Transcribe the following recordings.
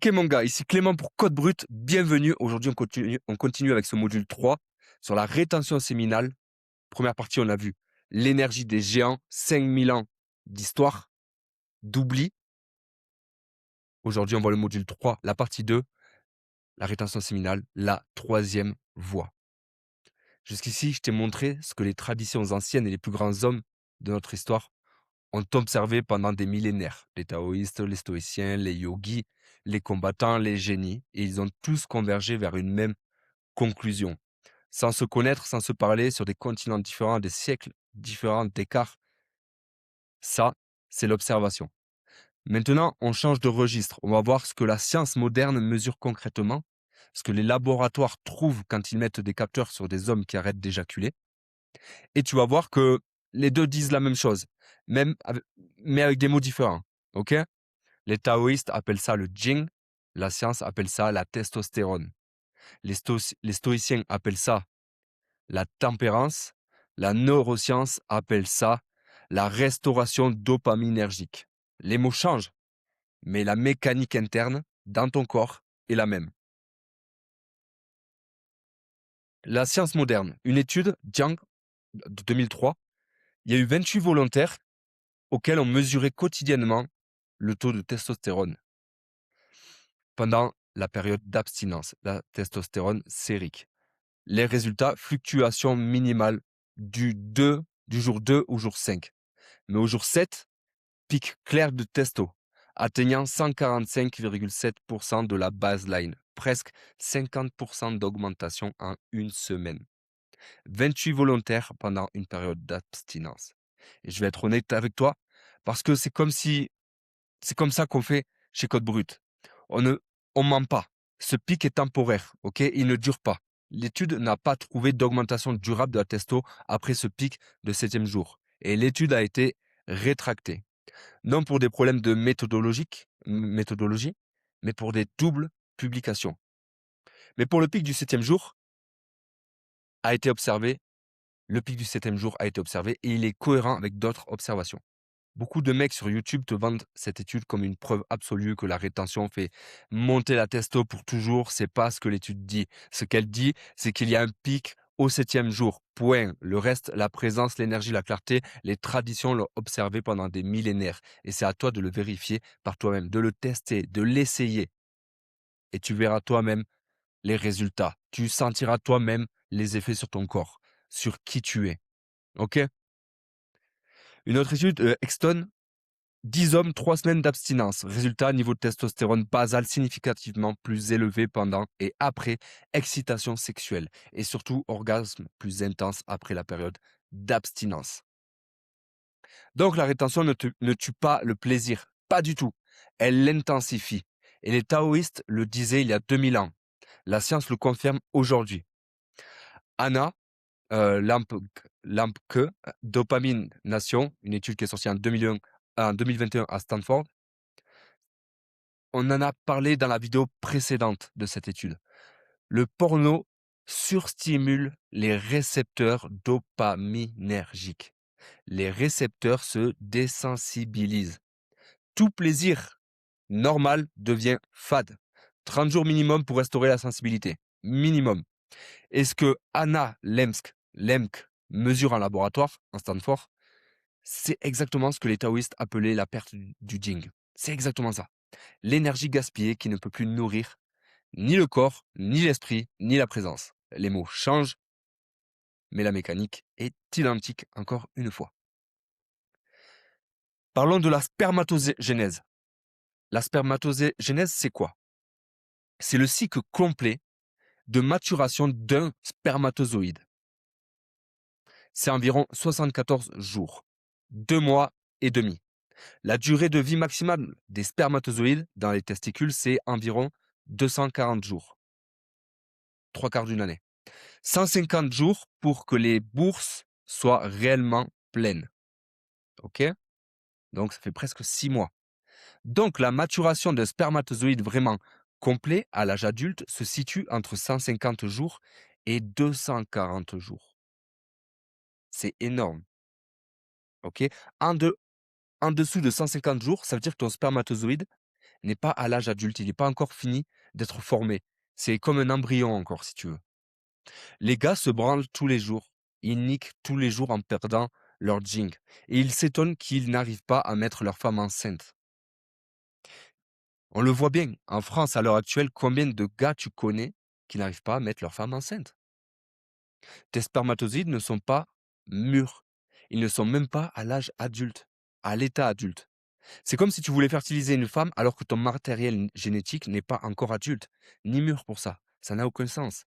Ok mon gars, ici Clément pour Code Brut, bienvenue. Aujourd'hui on continue avec ce module 3 sur la rétention séminale. Première partie, on a vu l'énergie des géants, 5000 ans d'histoire, d'oubli. Aujourd'hui on voit le module 3, la partie 2, la rétention séminale, la troisième voie. Jusqu'ici, je t'ai montré ce que les traditions anciennes et les plus grands hommes de notre histoire ont observé pendant des millénaires. Les taoïstes, les stoïciens, les yogis, les combattants, les génies, et ils ont tous convergé vers une même conclusion. Sans se connaître, sans se parler, sur des continents différents, des siècles différents d'écart, ça, c'est l'observation. Maintenant, on change de registre. On va voir ce que la science moderne mesure concrètement, ce que les laboratoires trouvent quand ils mettent des capteurs sur des hommes qui arrêtent d'éjaculer. Et tu vas voir que les deux disent la même chose, même mais avec des mots différents. Ok? Les taoïstes appellent ça le jing, la science appelle ça la testostérone. Les stoïciens appellent ça la tempérance, la neuroscience appelle ça la restauration dopaminergique. Les mots changent, mais la mécanique interne dans ton corps est la même. La science moderne, une étude, Jiang, de 2003, il y a eu 28 volontaires auxquels on mesurait quotidiennement le taux de testostérone pendant la période d'abstinence, la testostérone sérique. Les résultats, fluctuation minimale du jour 2 au jour 5. Mais au jour 7, pic clair de testo, atteignant 145,7% de la baseline, presque 50% d'augmentation en une semaine. 28 volontaires pendant une période d'abstinence. Et je vais être honnête avec toi, parce que c'est comme ça qu'on fait chez Code Brut. On ment pas. Ce pic est temporaire, ok? Il ne dure pas. L'étude n'a pas trouvé d'augmentation durable de la testo après ce pic de 7e jour. Et l'étude a été rétractée. Non pour des problèmes de méthodologie, mais pour des doubles publications. Mais pour le pic du 7e jour, a été observé, le pic du 7e jour a été observé et il est cohérent avec d'autres observations. Beaucoup de mecs sur YouTube te vendent cette étude comme une preuve absolue que la rétention fait monter la testo pour toujours. C'est pas ce que l'étude dit. Ce qu'elle dit, c'est qu'il y a un pic au 7e jour. Point. Le reste, la présence, l'énergie, la clarté, les traditions l'ont observé pendant des millénaires. Et c'est à toi de le vérifier par toi-même, de le tester, de l'essayer. Et tu verras toi-même les résultats. Tu sentiras toi-même les effets sur ton corps, sur qui tu es. OK? Une autre étude, Exton, 10 hommes, 3 semaines d'abstinence. Résultat, niveau de testostérone basal significativement plus élevé pendant et après excitation sexuelle. Et surtout, orgasme plus intense après la période d'abstinence. Donc, la rétention ne tue pas le plaisir. Pas du tout. Elle l'intensifie. Et les taoïstes le disaient il y a 2000 ans. La science le confirme aujourd'hui. Anna Lampke, Dopamine Nation, une étude qui est sortie en 2021 à Stanford. On en a parlé dans la vidéo précédente de cette étude. Le porno surstimule les récepteurs dopaminergiques. Les récepteurs se désensibilisent. Tout plaisir normal devient fade. 30 jours minimum pour restaurer la sensibilité. Minimum. Et ce que Anna Lemke mesure en laboratoire, en Stanford, c'est exactement ce que les taoïstes appelaient la perte du jing. C'est exactement ça. L'énergie gaspillée qui ne peut plus nourrir ni le corps, ni l'esprit, ni la présence. Les mots changent, mais la mécanique est identique encore une fois. Parlons de la spermatogénèse. La spermatogénèse, c'est quoi? C'est le cycle complet de maturation d'un spermatozoïde. C'est environ 74 jours, 2 mois et demi. La durée de vie maximale des spermatozoïdes dans les testicules, c'est environ 240 jours, 3/4 d'une année. 150 jours pour que les bourses soient réellement pleines. OK? Donc ça fait presque 6 mois. Donc la maturation d'un spermatozoïde vraiment complet à l'âge adulte se situe entre 150 jours et 240 jours. C'est énorme. OK? En dessous de 150 jours, ça veut dire que ton spermatozoïde n'est pas à l'âge adulte, il n'est pas encore fini d'être formé. C'est comme un embryon encore, si tu veux. Les gars se branlent tous les jours. Ils niquent tous les jours en perdant leur jing. Et ils s'étonnent qu'ils n'arrivent pas à mettre leur femme enceinte. On le voit bien, en France, à l'heure actuelle, combien de gars tu connais qui n'arrivent pas à mettre leur femme enceinte? Tes spermatozoïdes ne sont pas mûrs. Ils ne sont même pas à l'âge adulte, à l'état adulte. C'est comme si tu voulais fertiliser une femme alors que ton matériel génétique n'est pas encore adulte, ni mûr pour ça. Ça n'a aucun sens.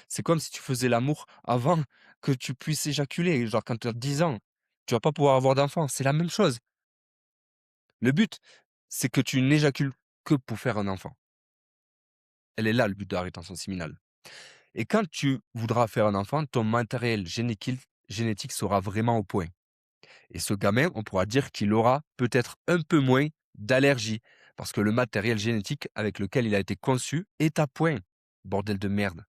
C'est comme si tu faisais l'amour avant que tu puisses éjaculer, genre quand tu as 10 ans. Tu vas pas pouvoir avoir d'enfant, c'est la même chose. Le but, c'est que tu n'éjacules que pour faire un enfant. Elle est là, le but de la rétention séminale. Et quand tu voudras faire un enfant, ton matériel génétique sera vraiment au point. Et ce gamin, on pourra dire qu'il aura peut-être un peu moins d'allergies, parce que le matériel génétique avec lequel il a été conçu est à point. Bordel de merde.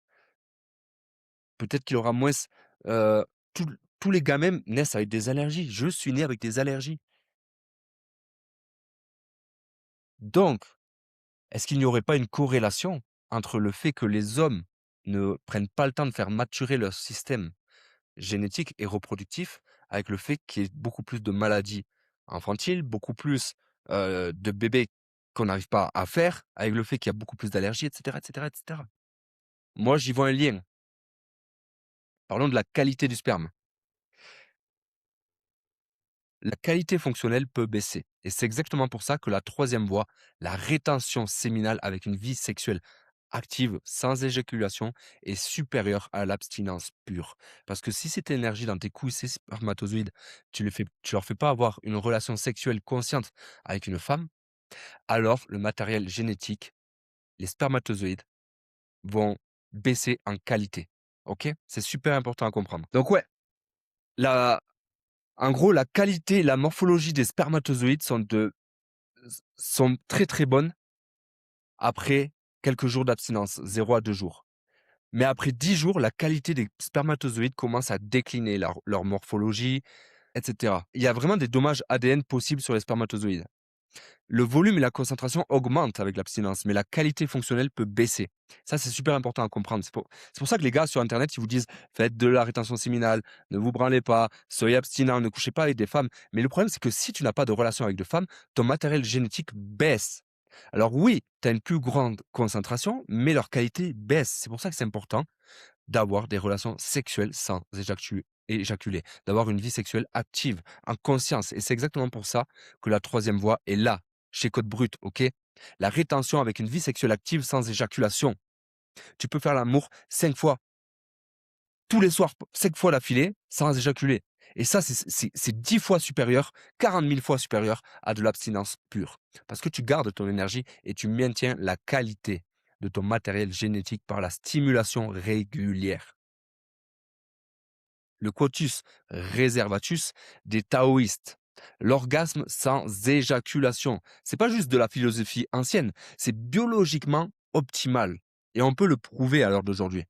Peut-être qu'il aura moins... euh, tous les gamins naissent avec des allergies. Je suis né avec des allergies. Donc, est-ce qu'il n'y aurait pas une corrélation entre le fait que les hommes ne prennent pas le temps de faire maturer leur système génétique et reproductif avec le fait qu'il y ait beaucoup plus de maladies infantiles, beaucoup plus de bébés qu'on n'arrive pas à faire, avec le fait qu'il y a beaucoup plus d'allergies, etc., etc., etc. Moi, j'y vois un lien. Parlons de la qualité du sperme. La qualité fonctionnelle peut baisser. Et c'est exactement pour ça que la troisième voie, la rétention séminale avec une vie sexuelle active, sans éjaculation, est supérieure à l'abstinence pure. Parce que si cette énergie dans tes couilles, ces spermatozoïdes, tu leur fais pas avoir une relation sexuelle consciente avec une femme, alors le matériel génétique, les spermatozoïdes, vont baisser en qualité. Ok? C'est super important à comprendre. Donc ouais, la, en gros, la qualité, la morphologie des spermatozoïdes sont très très bonnes après quelques jours d'abstinence, 0 à 2 jours. Mais après 10 jours, la qualité des spermatozoïdes commence à décliner, leur morphologie, etc. Il y a vraiment des dommages ADN possibles sur les spermatozoïdes. Le volume et la concentration augmentent avec l'abstinence, mais la qualité fonctionnelle peut baisser. Ça, c'est super important à comprendre. C'est pour ça que les gars sur Internet, ils vous disent faites de la rétention séminale, ne vous branlez pas, soyez abstinent, ne couchez pas avec des femmes. Mais le problème, c'est que si tu n'as pas de relation avec de femmes, ton matériel génétique baisse. Alors oui, tu as une plus grande concentration, mais leur qualité baisse. C'est pour ça que c'est important d'avoir des relations sexuelles sans éjaculer, d'avoir une vie sexuelle active, en conscience. Et c'est exactement pour ça que la troisième voie est là, chez Code Brut, ok? La rétention avec une vie sexuelle active sans éjaculation. Tu peux faire l'amour 5 fois, tous les soirs, 5 fois d'affilée, sans éjaculer. Et ça, c'est 10 fois supérieur, 40 000 fois supérieur à de l'abstinence pure. Parce que tu gardes ton énergie et tu maintiens la qualité de ton matériel génétique par la stimulation régulière. Le quotus reservatus des taoïstes. L'orgasme sans éjaculation. C'est pas juste de la philosophie ancienne, c'est biologiquement optimal. Et on peut le prouver à l'heure d'aujourd'hui.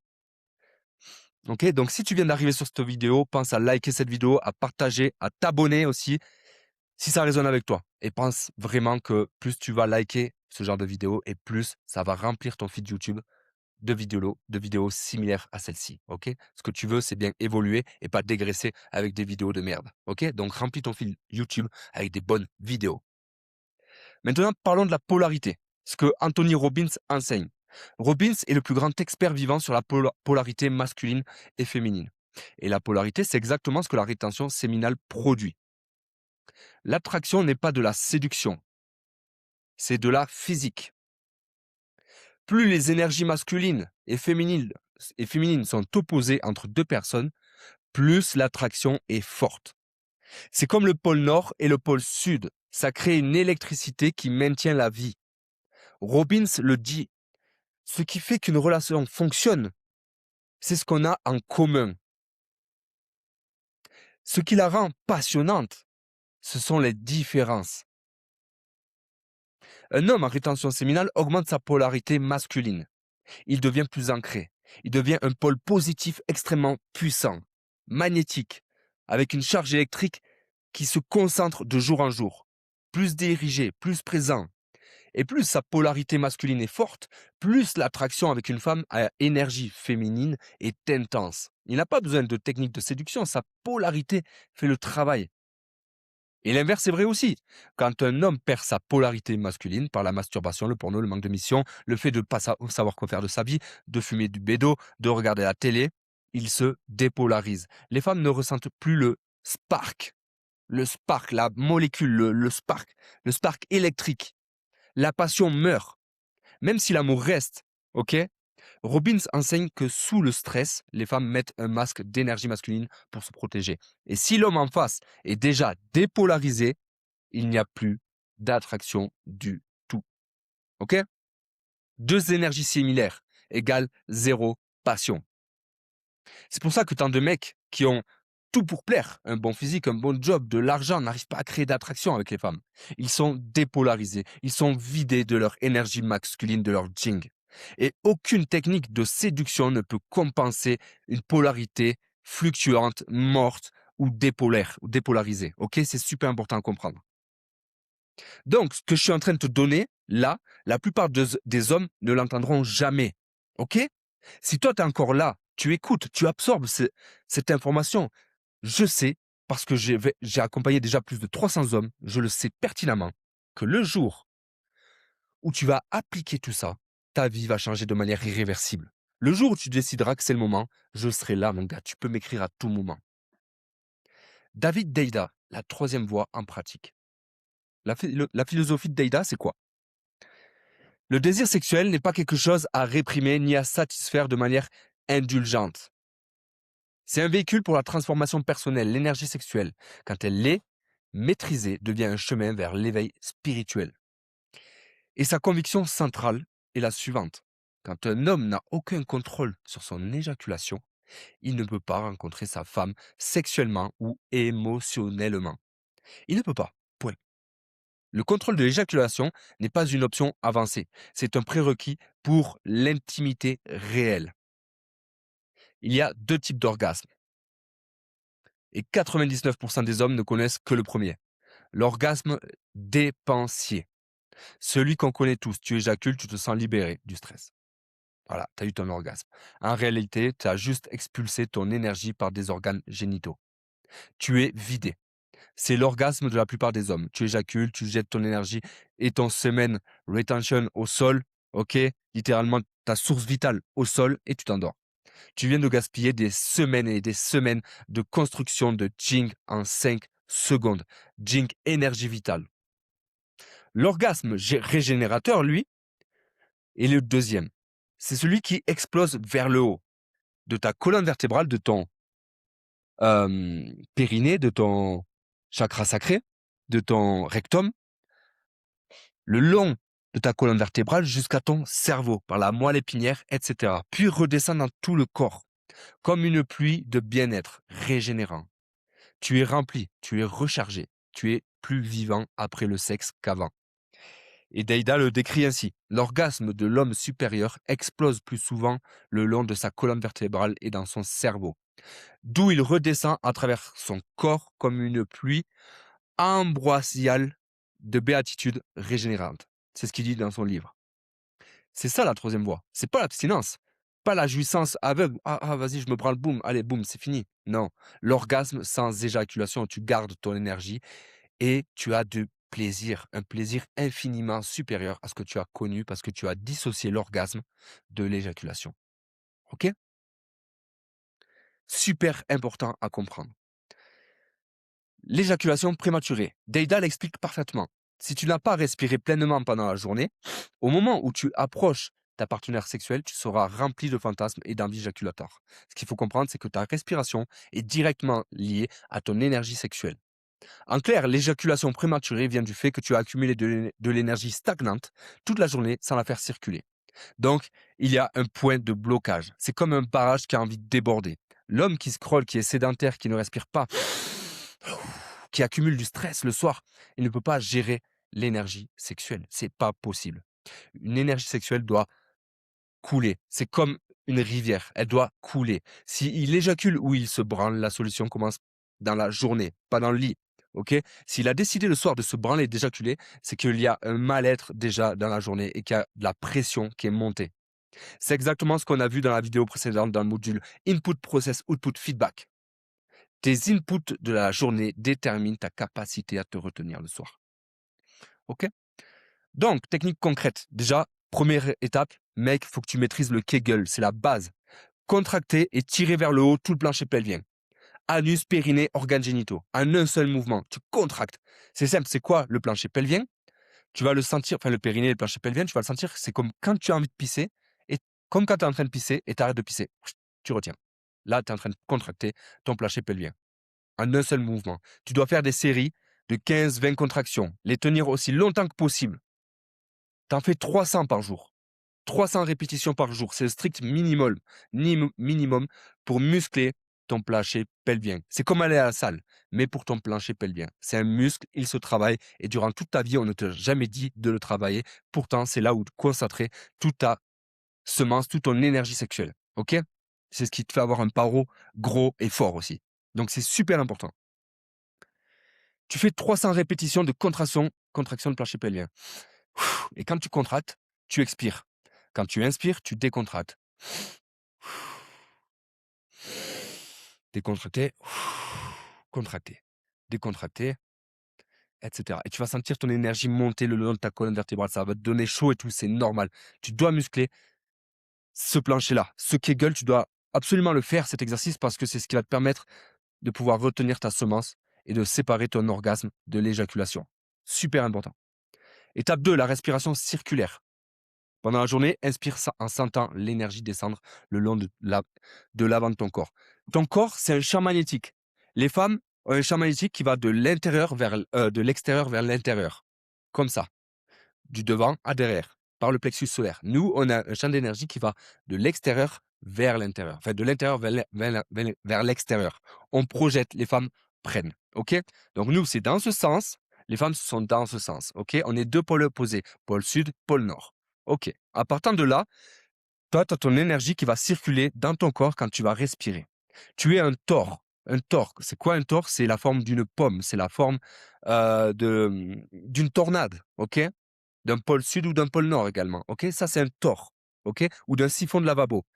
Ok, donc si tu viens d'arriver sur cette vidéo, pense à liker cette vidéo, à partager, à t'abonner aussi, si ça résonne avec toi. Et pense vraiment que plus tu vas liker ce genre de vidéo et plus ça va remplir ton feed YouTube de vidéos similaires à celle-ci. Ok, ce que tu veux, c'est bien évoluer et pas dégraisser avec des vidéos de merde. Ok, donc remplis ton fil YouTube avec des bonnes vidéos. Maintenant, parlons de la polarité, ce que Anthony Robbins enseigne. Robbins est le plus grand expert vivant sur la polarité masculine et féminine. Et la polarité, c'est exactement ce que la rétention séminale produit. L'attraction n'est pas de la séduction, c'est de la physique. Plus les énergies masculines et féminines sont opposées entre deux personnes, plus l'attraction est forte. C'est comme le pôle Nord et le pôle Sud. Ça crée une électricité qui maintient la vie. Robbins le dit. Ce qui fait qu'une relation fonctionne, c'est ce qu'on a en commun. Ce qui la rend passionnante, ce sont les différences. Un homme en rétention séminale augmente sa polarité masculine. Il devient plus ancré. Il devient un pôle positif extrêmement puissant, magnétique, avec une charge électrique qui se concentre de jour en jour, plus dirigé, plus présent. Et plus sa polarité masculine est forte, plus l'attraction avec une femme à énergie féminine est intense. Il n'a pas besoin de technique de séduction, sa polarité fait le travail. Et l'inverse est vrai aussi. Quand un homme perd sa polarité masculine par la masturbation, le porno, le manque de mission, le fait de ne pas savoir quoi faire de sa vie, de fumer du bédo, de regarder la télé, il se dépolarise. Les femmes ne ressentent plus le spark, la molécule, le spark électrique. La passion meurt, même si l'amour reste. Ok. Robbins enseigne que sous le stress, les femmes mettent un masque d'énergie masculine pour se protéger. Et si l'homme en face est déjà dépolarisé, il n'y a plus d'attraction du tout. Ok? Deux énergies similaires égale zéro passion. C'est pour ça que tant de mecs qui ont tout pour plaire, un bon physique, un bon job, de l'argent, n'arrivent pas à créer d'attraction avec les femmes. Ils sont dépolarisés, ils sont vidés de leur énergie masculine, de leur jing. Et aucune technique de séduction ne peut compenser une polarité fluctuante, morte ou dépolaire, ou dépolarisée. Ok? C'est super important à comprendre. Donc, ce que je suis en train de te donner, là, la plupart des hommes ne l'entendront jamais. Ok? Si toi, tu es encore là, tu écoutes, tu absorbes cette information, je sais, parce que j'ai accompagné déjà plus de 300 hommes, je le sais pertinemment, que le jour où tu vas appliquer tout ça, ta vie va changer de manière irréversible. Le jour où tu décideras que c'est le moment, je serai là, mon gars. Tu peux m'écrire à tout moment. David Deida, la troisième voie en pratique. La philosophie de Deida, c'est quoi? Le désir sexuel n'est pas quelque chose à réprimer ni à satisfaire de manière indulgente. C'est un véhicule pour la transformation personnelle. L'énergie sexuelle, quand elle l'est maîtrisée, devient un chemin vers l'éveil spirituel. Et sa conviction centrale est la suivante. Quand un homme n'a aucun contrôle sur son éjaculation, il ne peut pas rencontrer sa femme sexuellement ou émotionnellement. Il ne peut pas. Point. Le contrôle de l'éjaculation n'est pas une option avancée. C'est un prérequis pour l'intimité réelle. Il y a deux types d'orgasmes. Et 99% des hommes ne connaissent que le premier. L'orgasme dépensier. Celui qu'on connaît tous. Tu éjacules, tu te sens libéré du stress. Voilà, tu as eu ton orgasme. En réalité, tu as juste expulsé ton énergie par des organes génitaux. Tu es vidé. C'est l'orgasme de la plupart des hommes. Tu éjacules, tu jettes ton énergie et ton semen retention au sol, ok? Littéralement, ta source vitale au sol et tu t'endors. Tu viens de gaspiller des semaines et des semaines de construction de Jing en 5 secondes. Jing énergie vitale. L'orgasme régénérateur, lui, est le deuxième. C'est celui qui explose vers le haut de ta colonne vertébrale, de ton périnée, de ton chakra sacré, de ton rectum, le long de ta colonne vertébrale jusqu'à ton cerveau, par la moelle épinière, etc. Puis redescend dans tout le corps, comme une pluie de bien-être régénérant. Tu es rempli, tu es rechargé, tu es plus vivant après le sexe qu'avant. Et Deida le décrit ainsi. L'orgasme de l'homme supérieur explose plus souvent le long de sa colonne vertébrale et dans son cerveau, d'où il redescend à travers son corps comme une pluie ambroisiale de béatitude régénérante. C'est ce qu'il dit dans son livre. C'est ça la troisième voie. C'est pas l'abstinence, pas la jouissance aveugle. Vas-y, je me prends le boum, allez, boum, c'est fini. Non, l'orgasme sans éjaculation, tu gardes ton énergie et tu as du plaisir, un plaisir infiniment supérieur à ce que tu as connu parce que tu as dissocié l'orgasme de l'éjaculation. Ok? Super important à comprendre. L'éjaculation prématurée. Deida l'explique parfaitement. Si tu n'as pas respiré pleinement pendant la journée, au moment où tu approches ta partenaire sexuelle, tu seras rempli de fantasmes et d'envie éjaculatoires. Ce qu'il faut comprendre, c'est que ta respiration est directement liée à ton énergie sexuelle. En clair, l'éjaculation prématurée vient du fait que tu as accumulé de l'énergie stagnante toute la journée sans la faire circuler. Donc, il y a un point de blocage. C'est comme un barrage qui a envie de déborder. L'homme qui scrolle, qui est sédentaire, qui ne respire pas, qui accumule du stress le soir, il ne peut pas gérer l'énergie sexuelle. C'est pas possible. Une énergie sexuelle doit couler. C'est comme une rivière. Elle doit couler. S'il éjacule ou il se branle, la solution commence dans la journée, pas dans le lit. ok? S'il a décidé le soir de se branler et d'éjaculer, c'est qu'il y a un mal-être déjà dans la journée et qu'il y a de la pression qui est montée. C'est exactement ce qu'on a vu dans la vidéo précédente dans le module Input Process Output Feedback. Tes inputs de la journée déterminent ta capacité à te retenir le soir. Ok? Donc, technique concrète. Déjà, première étape, mec, il faut que tu maîtrises le Kegel, c'est la base. Contracter et tirer vers le haut tout le plancher pelvien. Anus, périnée, organes génitaux. En un seul mouvement, tu contractes. C'est simple, c'est quoi le plancher pelvien? Tu vas le sentir, enfin le périnée et le plancher pelvien, tu vas le sentir, c'est comme quand tu as envie de pisser, et comme quand tu es en train de pisser et tu arrêtes de pisser. Tu retiens. Là, tu es en train de contracter ton plancher pelvien. En un seul mouvement. Tu dois faire des séries de 15-20 contractions, les tenir aussi longtemps que possible. Tu en fais 300 par jour. 300 répétitions par jour, c'est le strict minimum pour muscler ton plancher pelvien. C'est comme aller à la salle, mais pour ton plancher pelvien. C'est un muscle, il se travaille et durant toute ta vie, on ne t'a jamais dit de le travailler. Pourtant, c'est là où concentrer toute ta semence, toute ton énergie sexuelle. Ok? C'est ce qui te fait avoir un paro gros et fort aussi. Donc, c'est super important. Tu fais 300 répétitions de contraction de plancher pelvien. Et quand tu contractes, tu expires. Quand tu inspires, tu décontractes. Décontracter, contracter, décontracter, etc. Et tu vas sentir ton énergie monter le long de ta colonne vertébrale. Ça va te donner chaud et tout, c'est normal. Tu dois muscler ce plancher-là. Ce Kegel, tu dois absolument le faire, cet exercice, parce que c'est ce qui va te permettre de pouvoir retenir ta semence et de séparer ton orgasme de l'éjaculation. Super important. Étape 2, la respiration circulaire. Pendant la journée, inspire ça en sentant l'énergie descendre le long de l'avant de ton corps. Ton corps, c'est un champ magnétique. Les femmes ont un champ magnétique qui va de l'extérieur vers l'intérieur. Comme ça. Du devant à derrière. Par le plexus solaire. Nous, on a un champ d'énergie qui va de l'extérieur vers l'intérieur. Enfin, de l'intérieur vers l'extérieur. On projette, les femmes prennent. OK? Donc, nous, c'est dans ce sens. Les femmes sont dans ce sens. OK? On est deux pôles opposés. Pôle sud, pôle nord. OK. À partir de là, toi, tu as ton énergie qui va circuler dans ton corps quand tu vas respirer. Tu es un tor. Un tor, c'est quoi un tor? C'est la forme d'une pomme. C'est la forme d'une tornade. OK? D'un pôle sud ou d'un pôle nord également. OK? Ça, c'est un tor. OK? Ou d'un siphon de lavabo.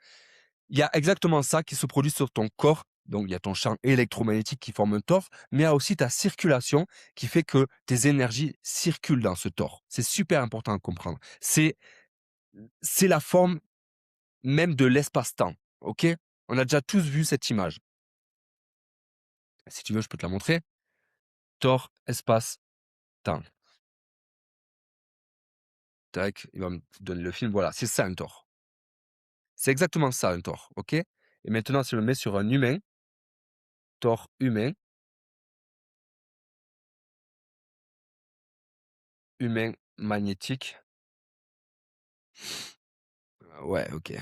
Il y a exactement ça qui se produit sur ton corps. Donc, il y a ton champ électromagnétique qui forme un tor, mais il y a aussi ta circulation qui fait que tes énergies circulent dans ce tor. C'est super important à comprendre. C'est la forme même de l'espace-temps. OK? On a déjà tous vu cette image. Si tu veux, je peux te la montrer. Tor, espace, temps. Tac, il va me donner le film. Voilà, c'est ça un tor. C'est exactement ça un tor. OK? Et maintenant, si je le mets sur un humain, tor humain, humain magnétique. Ouais, OK.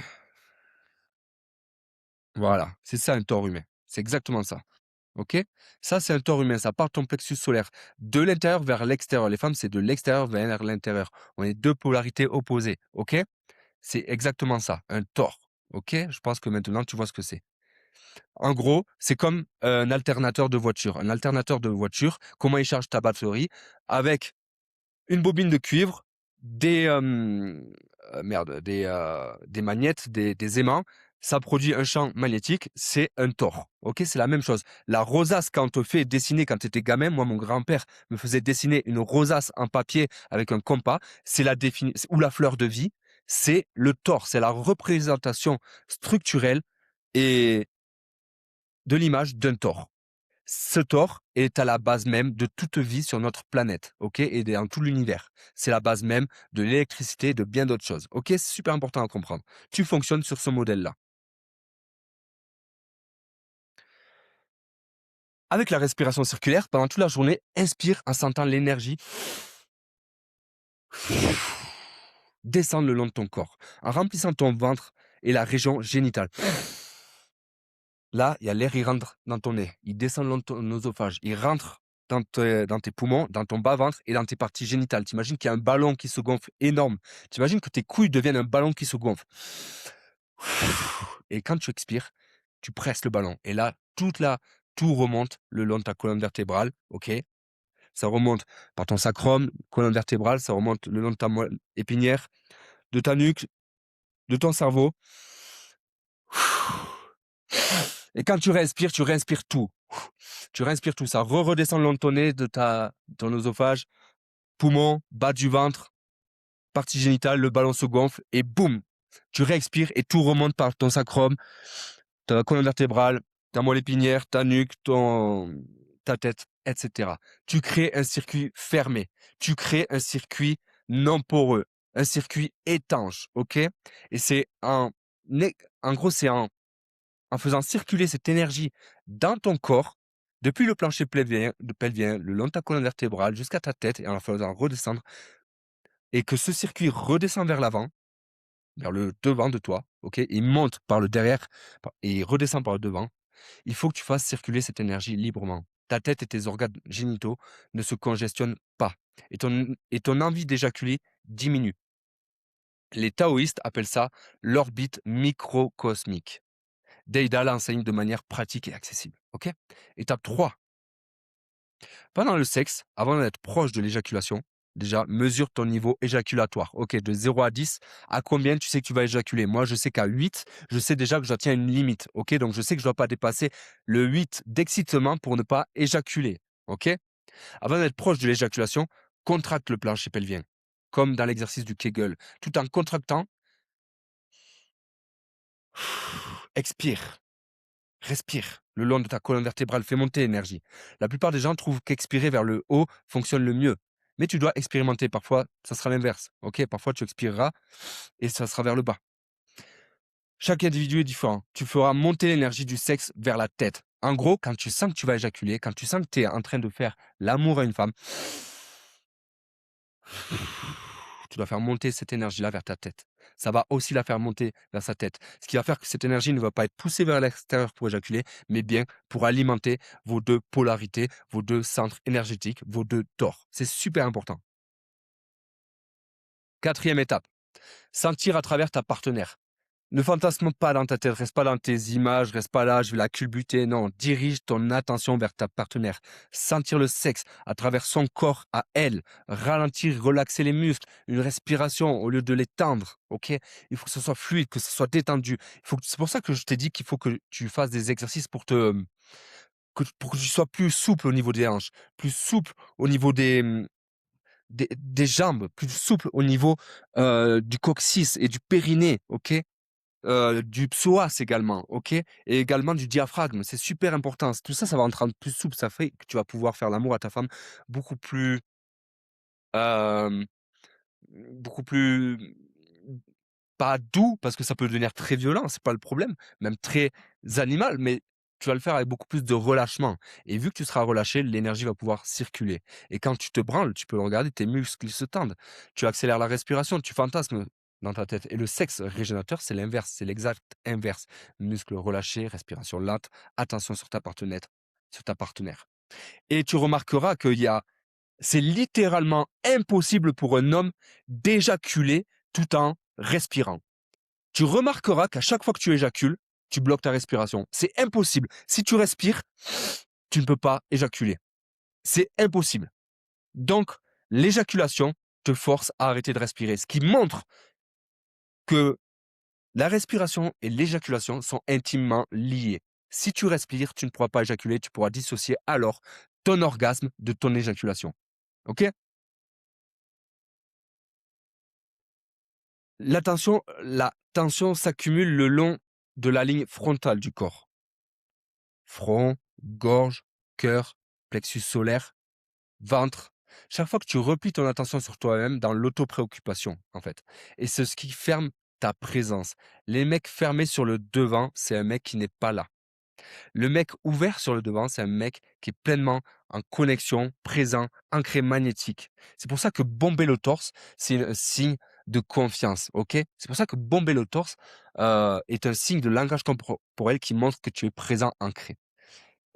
Voilà, c'est ça un tor humain. C'est exactement ça. OK? Ça, c'est un tor humain. Ça part de ton plexus solaire. De l'intérieur vers l'extérieur. Les femmes, c'est de l'extérieur vers l'intérieur. On est deux polarités opposées. OK? C'est exactement ça, un tor. OK? Je pense que maintenant, tu vois ce que c'est. En gros, c'est comme un alternateur de voiture. Un alternateur de voiture, comment il charge ta batterie? Avec une bobine de cuivre, des magnettes, des aimants. Ça produit un champ magnétique, c'est un tor. OK? C'est la même chose. La rosace, quand on te fait dessiner quand tu étais gamin, moi, mon grand-père me faisait dessiner une rosace en papier avec un compas, c'est ou la fleur de vie, c'est le tor. C'est la représentation structurelle et de l'image d'un tor. Ce tor est à la base même de toute vie sur notre planète, OK? Et dans tout l'univers. C'est la base même de l'électricité et de bien d'autres choses, OK? C'est super important à comprendre. Tu fonctionnes sur ce modèle-là. Avec la respiration circulaire, pendant toute la journée, inspire en sentant l'énergie descendre le long de ton corps, en remplissant ton ventre et la région génitale. Là, il y a l'air, il rentre dans ton nez, il descend le long de ton oesophage, il rentre dans tes poumons, dans ton bas-ventre et dans tes parties génitales. T'imagines qu'il y a un ballon qui se gonfle énorme. T'imagines que tes couilles deviennent un ballon qui se gonfle. Et quand tu expires, tu presses le ballon. Et là, tout remonte le long de ta colonne vertébrale, OK? ça remonte par ton sacrum, colonne vertébrale, ça remonte le long de ta moelle épinière, de ta nuque, de ton cerveau. Et quand tu respires tout. Tu respires tout. Ça redescend le long de ton nez, de ton œsophage, poumon, bas du ventre, partie génitale, le ballon se gonfle et boum, tu réexpires et tout remonte par ton sacrum, ta colonne vertébrale, ta moelle épinière, ta nuque, ta tête, etc. Tu crées un circuit fermé. Tu crées un circuit non poreux, un circuit étanche, ok? Et c'est en gros, c'est en faisant circuler cette énergie dans ton corps, depuis le plancher pelvien, le long de ta colonne vertébrale jusqu'à ta tête et en la faisant redescendre, et que ce circuit redescend vers l'avant, vers le devant de toi, ok? Il monte par le derrière et il redescend par le devant. Il faut que tu fasses circuler cette énergie librement. Ta tête et tes organes génitaux ne se congestionnent pas. Et ton envie d'éjaculer diminue. Les taoïstes appellent ça l'orbite microcosmique. Deida l'enseigne de manière pratique et accessible. Ok? Étape 3. Pendant le sexe, avant d'être proche de l'éjaculation, déjà, mesure ton niveau éjaculatoire. Ok, de 0 à 10, à combien tu sais que tu vas éjaculer? Moi, je sais qu'à 8, je sais déjà que je tiens une limite. Ok, donc je sais que je ne dois pas dépasser le 8 d'excitement pour ne pas éjaculer. Ok? Avant d'être proche de l'éjaculation, contracte le plancher pelvien, comme dans l'exercice du Kegel. Tout en contractant, expire. Respire le long de ta colonne vertébrale, fais monter l'énergie. La plupart des gens trouvent qu'expirer vers le haut fonctionne le mieux. Mais tu dois expérimenter. Parfois, ça sera l'inverse. Ok, parfois tu expireras et ça sera vers le bas. Chaque individu est différent. Tu feras monter l'énergie du sexe vers la tête. En gros, quand tu sens que tu vas éjaculer, quand tu sens que tu es en train de faire l'amour à une femme, tu dois faire monter cette énergie-là vers ta tête. Ça va aussi la faire monter vers sa tête. Ce qui va faire que cette énergie ne va pas être poussée vers l'extérieur pour éjaculer, mais bien pour alimenter vos deux polarités, vos deux centres énergétiques, vos deux tores. C'est super important. 4e étape, sentir à travers ta partenaire. Ne fantasme pas dans ta tête, reste pas dans tes images, reste pas là, je vais la culbuter. Non, dirige ton attention vers ta partenaire. Sentir le sexe à travers son corps à elle. Ralentir, relaxer les muscles. Une respiration au lieu de les tendre. Ok? Il faut que ce soit fluide, que ce soit détendu. C'est pour ça que je t'ai dit qu'il faut que tu fasses des exercices pour que tu sois plus souple au niveau des hanches, plus souple au niveau des jambes, plus souple au niveau du coccyx et du périnée. Ok? Du psoas également, ok? Et également du diaphragme, c'est super important. Tout ça, ça va te rendre plus souple, ça fait que tu vas pouvoir faire l'amour à ta femme beaucoup plus, hem, beaucoup plus pas doux, parce que ça peut devenir très violent, c'est pas le problème, même très animal, mais tu vas le faire avec beaucoup plus de relâchement. Et vu que tu seras relâché, l'énergie va pouvoir circuler. Et quand tu te branles, tu peux le regarder, tes muscles ils se tendent. Tu accélères la respiration, tu fantasmes dans ta tête. Et le sexe régénérateur, c'est l'inverse, c'est l'exact inverse. Muscles relâchés, respiration lente, attention sur ta partenaire, sur ta partenaire. Et tu remarqueras c'est littéralement impossible pour un homme d'éjaculer tout en respirant. Tu remarqueras qu'à chaque fois que tu éjacules, tu bloques ta respiration. C'est impossible. Si tu respires, tu ne peux pas éjaculer. C'est impossible. Donc, l'éjaculation te force à arrêter de respirer, ce qui montre que la respiration et l'éjaculation sont intimement liées. Si tu respires, tu ne pourras pas éjaculer, tu pourras dissocier alors ton orgasme de ton éjaculation. Ok? La tension s'accumule le long de la ligne frontale du corps. Front, gorge, cœur, plexus solaire, ventre. Chaque fois que tu replies ton attention sur toi-même dans l'autopréoccupation, en fait. Et c'est ce qui ferme ta présence. Les mecs fermés sur le devant, c'est un mec qui n'est pas là. Le mec ouvert sur le devant, c'est un mec qui est pleinement en connexion, présent, ancré magnétique. C'est pour ça que bomber le torse, c'est un signe de confiance, ok? C'est pour ça que bomber le torse est un signe de langage corporel qui montre que tu es présent, ancré.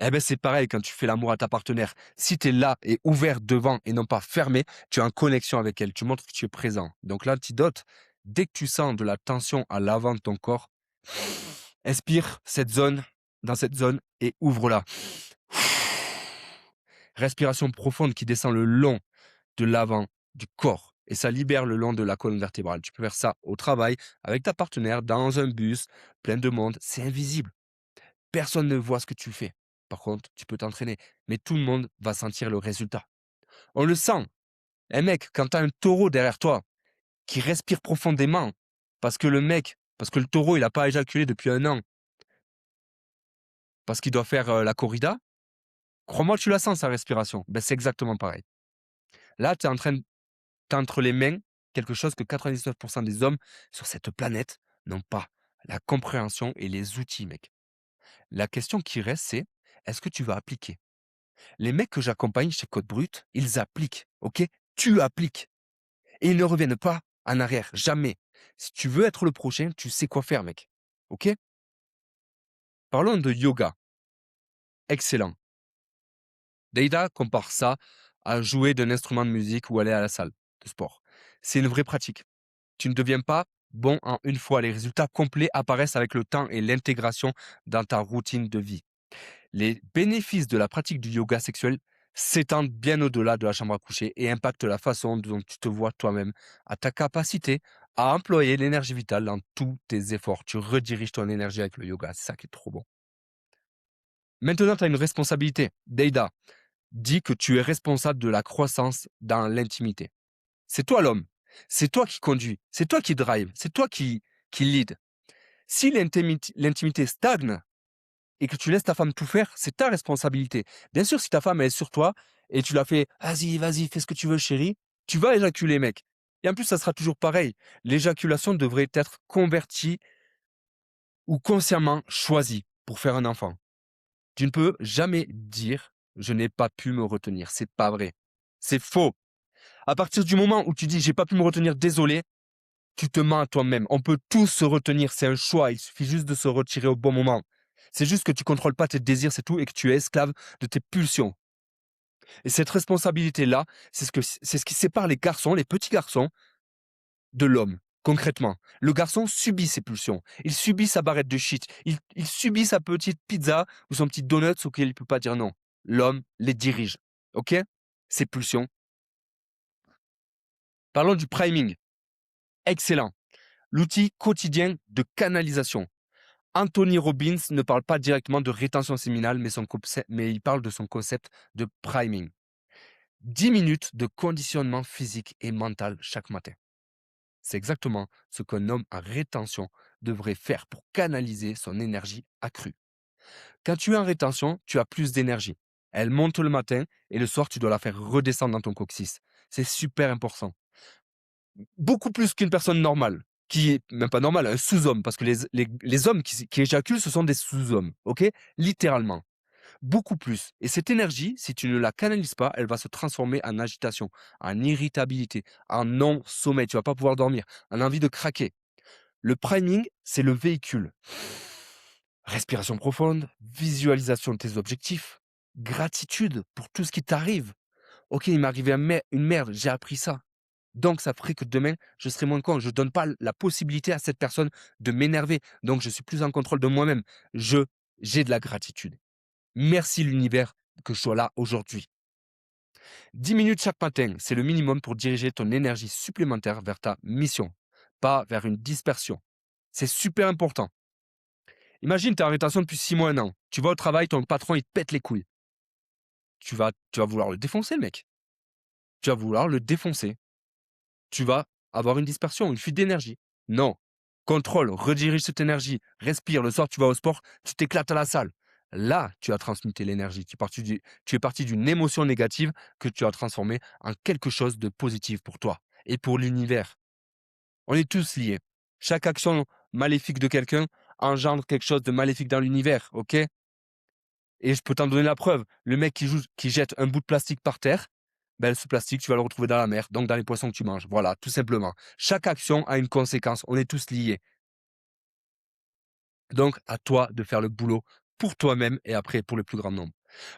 Eh ben c'est pareil quand tu fais l'amour à ta partenaire. Si tu es là et ouvert devant et non pas fermé, tu es en connexion avec elle. Tu montres que tu es présent. Donc l'antidote, dès que tu sens de la tension à l'avant de ton corps, expire dans cette zone et ouvre-la. Respiration profonde qui descend le long de l'avant du corps et ça libère le long de la colonne vertébrale. Tu peux faire ça au travail, avec ta partenaire, dans un bus, plein de monde. C'est invisible. Personne ne voit ce que tu fais. Par contre, tu peux t'entraîner, mais tout le monde va sentir le résultat. On le sent. Un mec, quand tu as un taureau derrière toi qui respire profondément, parce que le taureau, il n'a pas éjaculé depuis 1 an, parce qu'il doit faire la corrida, crois-moi, tu la sens, sa respiration. Ben, c'est exactement pareil. Là, tu es en train de t'as entre les mains quelque chose que 99% des hommes sur cette planète n'ont pas. La compréhension et les outils, mec. La question qui reste, c'est est-ce que tu vas appliquer? Les mecs que j'accompagne chez Code Brut, ils appliquent, ok? Tu appliques. Et ils ne reviennent pas en arrière, jamais. Si tu veux être le prochain, tu sais quoi faire, mec. Ok? Parlons de yoga. Excellent. Deida compare ça à jouer d'un instrument de musique ou aller à la salle de sport. C'est une vraie pratique. Tu ne deviens pas bon en une fois. Les résultats complets apparaissent avec le temps et l'intégration dans ta routine de vie. Les bénéfices de la pratique du yoga sexuel s'étendent bien au-delà de la chambre à coucher et impactent la façon dont tu te vois toi-même, à ta capacité à employer l'énergie vitale dans tous tes efforts. Tu rediriges ton énergie avec le yoga. C'est ça qui est trop bon. Maintenant, tu as une responsabilité. Deida dit que tu es responsable de la croissance dans l'intimité. C'est toi l'homme. C'est toi qui conduis. C'est toi qui drive. C'est toi qui lead. Si l'intimité stagne et que tu laisses ta femme tout faire, c'est ta responsabilité. Bien sûr, si ta femme elle est sur toi et tu la fais vas-y, vas-y, fais ce que tu veux, chérie, tu vas éjaculer, mec. Et en plus, ça sera toujours pareil. L'éjaculation devrait être convertie ou consciemment choisie pour faire un enfant. Tu ne peux jamais dire je n'ai pas pu me retenir. C'est pas vrai. C'est faux. À partir du moment où tu dis j'ai pas pu me retenir, désolé, tu te mens à toi-même. On peut tous se retenir, c'est un choix. Il suffit juste de se retirer au bon moment. C'est juste que tu contrôles pas tes désirs, c'est tout, et que tu es esclave de tes pulsions. Et cette responsabilité-là, c'est ce qui sépare les garçons, les petits garçons, de l'homme. Concrètement, le garçon subit ses pulsions. Il subit sa barrette de shit. Il subit sa petite pizza ou son petit donut auquel il ne peut pas dire non. L'homme les dirige. Ok? Ses pulsions. Parlons du priming. Excellent. L'outil quotidien de canalisation. Anthony Robbins ne parle pas directement de rétention séminale, mais il parle de son concept de priming. 10 minutes de conditionnement physique et mental chaque matin. C'est exactement ce qu'un homme en rétention devrait faire pour canaliser son énergie accrue. Quand tu es en rétention, tu as plus d'énergie. Elle monte le matin et le soir, tu dois la faire redescendre dans ton coccyx. C'est super important. Beaucoup plus qu'une personne normale, qui est même pas normale, un sous-homme, parce que les hommes qui éjaculent, ce sont des sous-hommes, ok? Littéralement. Beaucoup plus. Et cette énergie, si tu ne la canalises pas, elle va se transformer en agitation, en irritabilité, en non-sommeil. Tu vas pas pouvoir dormir, en envie de craquer. Le priming, c'est le véhicule. Respiration profonde, visualisation de tes objectifs, gratitude pour tout ce qui t'arrive. Ok, il m'est arrivé une merde, j'ai appris ça. Donc, ça ferait que demain, je serai moins con. Je ne donne pas la possibilité à cette personne de m'énerver. Donc, je suis plus en contrôle de moi-même. J'ai de la gratitude. Merci l'univers que je sois là aujourd'hui. 10 minutes chaque matin, c'est le minimum pour diriger ton énergie supplémentaire vers ta mission, pas vers une dispersion. C'est super important. Imagine, tu es en rétention depuis 6 mois, 1 an. Tu vas au travail, ton patron, il te pète les couilles. Tu vas vouloir le défoncer, le mec. Tu vas vouloir le défoncer. Tu vas avoir une dispersion, une fuite d'énergie. Non. Contrôle, redirige cette énergie, respire. Le soir, tu vas au sport, tu t'éclates à la salle. Là, tu as transmuté l'énergie. Tu es parti d'une émotion négative que tu as transformée en quelque chose de positif pour toi et pour l'univers. On est tous liés. Chaque action maléfique de quelqu'un engendre quelque chose de maléfique dans l'univers, ok? Et je peux t'en donner la preuve. Le mec qui jette un bout de plastique par terre, ben, ce plastique, tu vas le retrouver dans la mer, donc dans les poissons que tu manges. Voilà, tout simplement. Chaque action a une conséquence. On est tous liés. Donc, à toi de faire le boulot pour toi-même et après pour le plus grand nombre.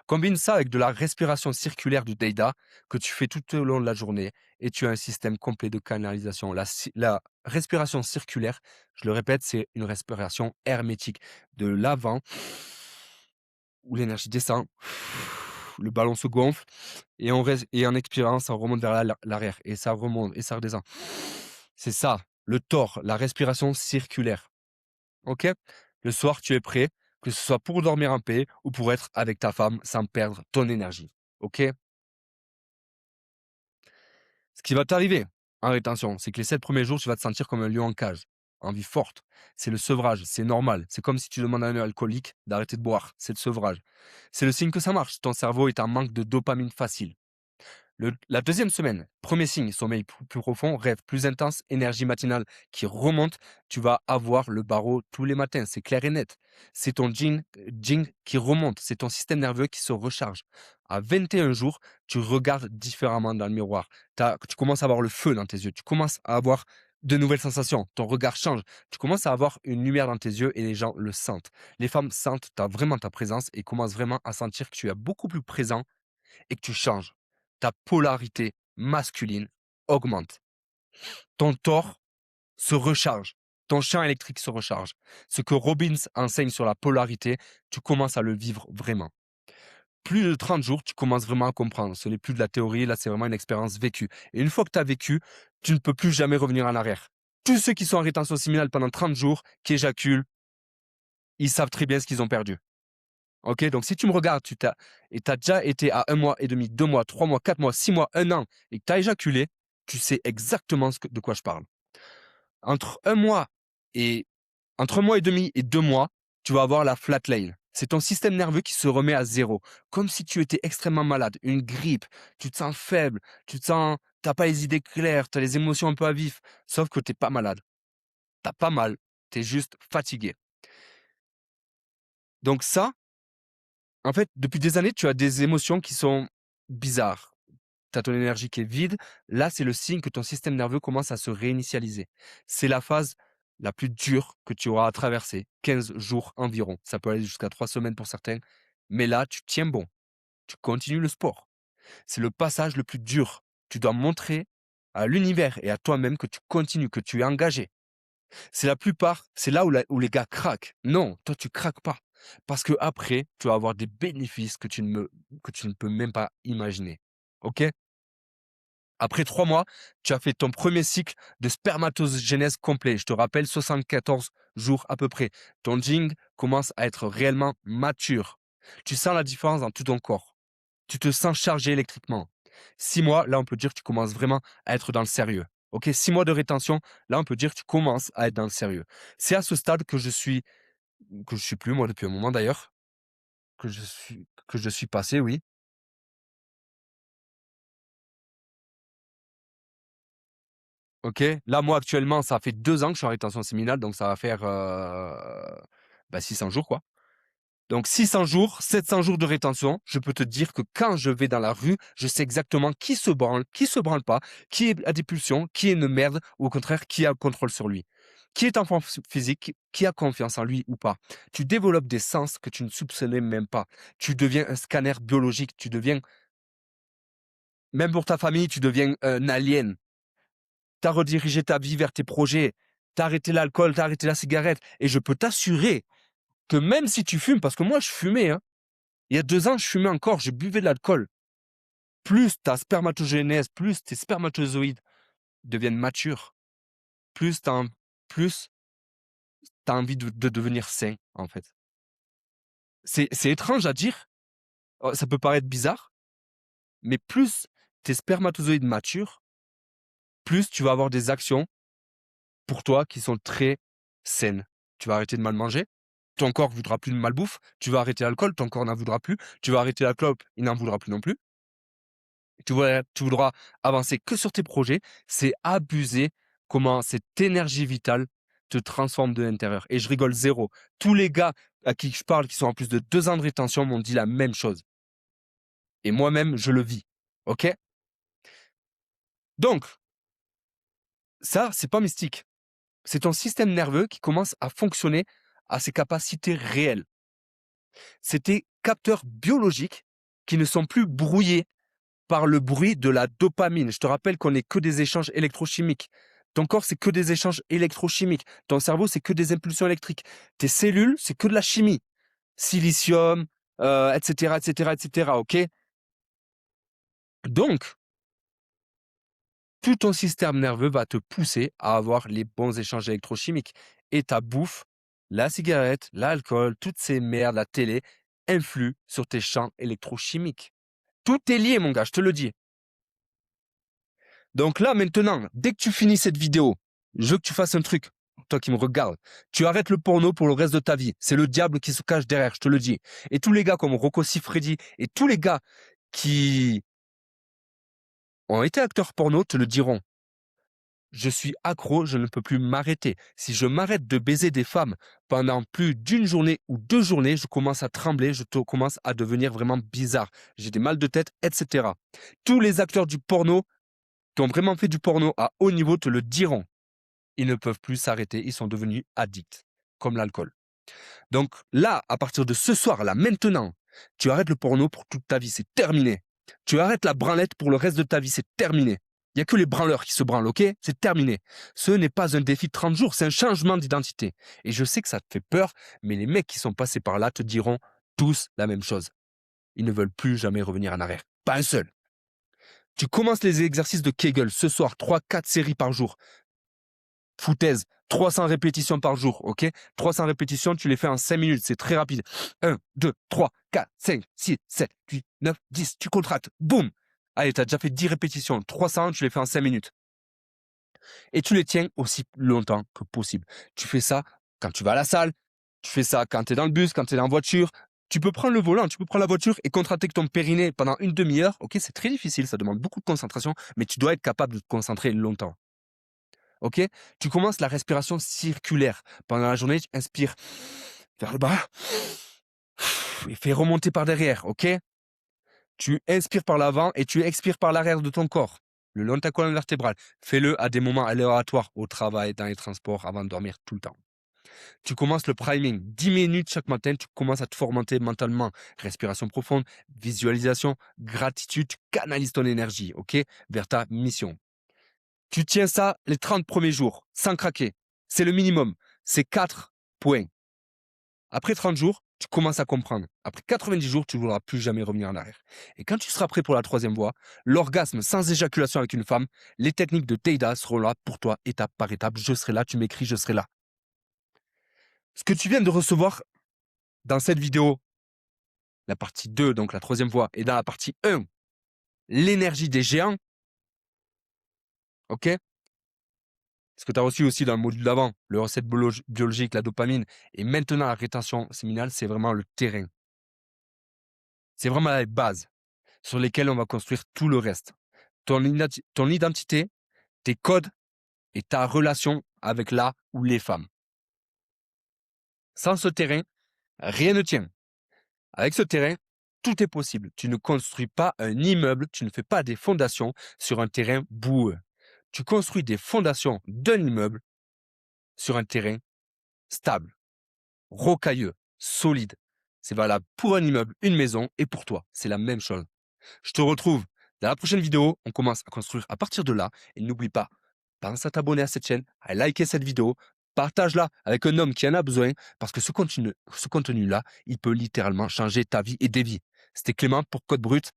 Combine ça avec de la respiration circulaire du Deida que tu fais tout au long de la journée et tu as un système complet de canalisation. La respiration circulaire, je le répète, c'est une respiration hermétique. De l'avant, où l'énergie descend, le ballon se gonfle et et en expirant, ça remonte vers l'arrière et ça remonte et ça redescend. C'est ça, le TOR, la respiration circulaire. OK? Le soir, tu es prêt, que ce soit pour dormir en paix ou pour être avec ta femme sans perdre ton énergie. OK? Ce qui va t'arriver en rétention, c'est que les 7 premiers jours, tu vas te sentir comme un lion en cage, en vie forte. C'est le sevrage, c'est normal. C'est comme si tu demandes à un alcoolique d'arrêter de boire, c'est le sevrage. C'est le signe que ça marche. Ton cerveau est en manque de dopamine facile. La deuxième semaine, premier signe, sommeil plus profond, rêve plus intense, énergie matinale qui remonte, tu vas avoir le barreau tous les matins, c'est clair et net. C'est ton jing qui remonte, c'est ton système nerveux qui se recharge. À 21 jours, tu regardes différemment dans le miroir. Tu commences à avoir le feu dans tes yeux, tu commences à avoir de nouvelles sensations, ton regard change, tu commences à avoir une lumière dans tes yeux et les gens le sentent. Les femmes sentent vraiment ta présence et commencent vraiment à sentir que tu es beaucoup plus présent et que tu changes. Ta polarité masculine augmente. Ton tort se recharge. Ton champ électrique se recharge. Ce que Robbins enseigne sur la polarité, tu commences à le vivre vraiment. Plus de 30 jours, tu commences vraiment à comprendre. Ce n'est plus de la théorie, là, c'est vraiment une expérience vécue. Et une fois que tu as vécu, tu ne peux plus jamais revenir en arrière. Tous ceux qui sont en rétention séminale pendant 30 jours, qui éjaculent, ils savent très bien ce qu'ils ont perdu. OK, donc si tu me regardes, tu as déjà été à 1 mois et demi, 2 mois, 3 mois, 4 mois, 6 mois, 1 an et que tu as éjaculé, tu sais exactement de quoi je parle. Entre 1 mois et entre 1 mois et demi et 2 mois, tu vas avoir la flat lane. C'est ton système nerveux qui se remet à zéro, comme si tu étais extrêmement malade, une grippe, tu te sens faible, tu as pas les idées claires, tu as les émotions un peu à vif, sauf que tu es pas malade. Tu as pas mal, tu es juste fatigué. Donc ça, en fait, depuis des années, tu as des émotions qui sont bizarres. Tu as ton énergie qui est vide. Là, c'est le signe que ton système nerveux commence à se réinitialiser. C'est la phase la plus dure que tu auras à traverser, 15 jours environ. Ça peut aller jusqu'à 3 semaines pour certains. Mais là, tu tiens bon. Tu continues le sport. C'est le passage le plus dur. Tu dois montrer à l'univers et à toi-même que tu continues, que tu es engagé. C'est là où les gars craquent. Non, toi, tu craques pas. Parce que après, tu vas avoir des bénéfices que tu ne peux même pas imaginer. OK? Après 3 mois, tu as fait ton premier cycle de spermatogénèse complet. Je te rappelle, 74 jours à peu près. Ton jing commence à être réellement mature. Tu sens la différence dans tout ton corps. Tu te sens chargé électriquement. 6 mois, là, on peut dire que tu commences vraiment à être dans le sérieux. OK, 6 mois de rétention, là, on peut dire que tu commences à être dans le sérieux. C'est à ce stade que je suis plus, moi, depuis un moment d'ailleurs, que je suis passé, oui. OK. Là, moi, actuellement, ça fait 2 ans que je suis en rétention séminale, donc ça va faire, 600 jours, quoi. Donc 600 jours, 700 jours de rétention, je peux te dire que quand je vais dans la rue, je sais exactement qui se branle pas, a des pulsions, qui est une merde ou au contraire qui a le contrôle sur lui. Qui est en forme physique, qui a confiance en lui ou pas. Tu développes des sens que tu ne soupçonnais même pas. Tu deviens un scanner biologique, tu deviens même pour ta famille, tu deviens un alien. Tu as redirigé ta vie vers tes projets, tu as arrêté l'alcool, tu as arrêté la cigarette et je peux t'assurer que même si tu fumes parce que moi je fumais, hein. Il y a 2 ans, je fumais encore, je buvais de l'alcool. Plus ta spermatogénèse, plus tes spermatozoïdes deviennent matures, plus plus tu envie de devenir sain, en fait. C'est étrange à dire, ça peut paraître bizarre, mais plus tes spermatozoïdes maturent, plus tu vas avoir des actions pour toi qui sont très saines. Tu vas arrêter de mal manger, ton corps voudra plus de malbouffe, tu vas arrêter l'alcool, ton corps n'en voudra plus, tu vas arrêter la clope, il n'en voudra plus non plus. Tu voudras avancer que sur tes projets. C'est abuser comment cette énergie vitale te transforme de l'intérieur. Et je rigole zéro. Tous les gars à qui je parle, qui sont en plus de 2 ans de rétention, m'ont dit la même chose. Et moi-même, je le vis. OK? Donc, ça, c'est pas mystique. C'est ton système nerveux qui commence à fonctionner à ses capacités réelles. C'est tes capteurs biologiques qui ne sont plus brouillés par le bruit de la dopamine. Je te rappelle qu'on n'est que des échanges électrochimiques. Ton corps, c'est que des échanges électrochimiques. Ton cerveau, c'est que des impulsions électriques. Tes cellules, c'est que de la chimie. Silicium, etc., etc., etc., OK? Donc, tout ton système nerveux va te pousser à avoir les bons échanges électrochimiques. Et ta bouffe, la cigarette, l'alcool, toutes ces merdes, la télé, influent sur tes champs électrochimiques. Tout est lié, mon gars, je te le dis. Donc là, maintenant, dès que tu finis cette vidéo, je veux que tu fasses un truc. Toi qui me regardes, tu arrêtes le porno pour le reste de ta vie. C'est le diable qui se cache derrière, je te le dis. Et tous les gars comme Rocco Siffredi et tous les gars qui ont été acteurs porno te le diront. Je suis accro, je ne peux plus m'arrêter. Si je m'arrête de baiser des femmes pendant plus d'une journée ou 2 journées, je commence à trembler, commence à devenir vraiment bizarre. J'ai des mal de tête, etc. Tous les acteurs du porno qui ont vraiment fait du porno à haut niveau te le diront. Ils ne peuvent plus s'arrêter, ils sont devenus addicts, comme l'alcool. Donc là, à partir de ce soir, là, maintenant, tu arrêtes le porno pour toute ta vie, c'est terminé. Tu arrêtes la branlette pour le reste de ta vie, c'est terminé. Il n'y a que les branleurs qui se branlent, ok? C'est terminé. Ce n'est pas un défi de 30 jours, c'est un changement d'identité. Et je sais que ça te fait peur, mais les mecs qui sont passés par là te diront tous la même chose. Ils ne veulent plus jamais revenir en arrière. Pas un seul. Tu commences les exercices de Kegel ce soir, 3-4 séries par jour. Foutaise, 300 répétitions par jour, ok? 300 répétitions, tu les fais en 5 minutes, c'est très rapide. 1, 2, 3, 4, 5, 6, 7, 8, 9, 10, tu contractes, boum! Allez, tu as déjà fait 10 répétitions, 300, tu les fais en 5 minutes. Et tu les tiens aussi longtemps que possible. Tu fais ça quand tu vas à la salle, tu fais ça quand tu es dans le bus, quand tu es en voiture. Tu peux prendre le volant, tu peux prendre la voiture et contracter ton périnée pendant une demi-heure. Ok, c'est très difficile, ça demande beaucoup de concentration, mais tu dois être capable de te concentrer longtemps. Ok? Tu commences la respiration circulaire. Pendant la journée, tu inspires vers le bas et fais remonter par derrière. Ok? Tu inspires par l'avant et tu expires par l'arrière de ton corps, le long de ta colonne vertébrale. Fais-le à des moments aléatoires, au travail, dans les transports, avant de dormir, tout le temps. Tu commences le priming. 10 minutes chaque matin, tu commences à te formater mentalement. Respiration profonde, visualisation, gratitude, tu canalises ton énergie, ok, vers ta mission. Tu tiens ça les 30 premiers jours, sans craquer. C'est le minimum. C'est 4 points. Après 30 jours, tu commences à comprendre. Après 90 jours, tu ne voudras plus jamais revenir en arrière. Et quand tu seras prêt pour la troisième voie, l'orgasme sans éjaculation avec une femme, les techniques de Teida seront là pour toi, étape par étape. Je serai là, tu m'écris, je serai là. Ce que tu viens de recevoir dans cette vidéo, la partie 2, donc la troisième voie, et dans la partie 1, l'énergie des géants, ok? Ce que tu as reçu aussi dans le module d'avant, le recette biologique, la dopamine, et maintenant la rétention séminale, c'est vraiment le terrain. C'est vraiment la base sur lesquelles on va construire tout le reste. Ton identité, tes codes et ta relation avec la ou les femmes. Sans ce terrain, rien ne tient. Avec ce terrain, tout est possible. Tu ne construis pas un immeuble, tu ne fais pas des fondations sur un terrain boueux. Tu construis des fondations d'un immeuble sur un terrain stable, rocailleux, solide. C'est valable pour un immeuble, une maison et pour toi. C'est la même chose. Je te retrouve dans la prochaine vidéo. On commence à construire à partir de là. Et n'oublie pas, pense à t'abonner à cette chaîne, à liker cette vidéo, partage-la avec un homme qui en a besoin parce que ce contenu-là, il peut littéralement changer ta vie et des vies. C'était Clément pour Code Brut.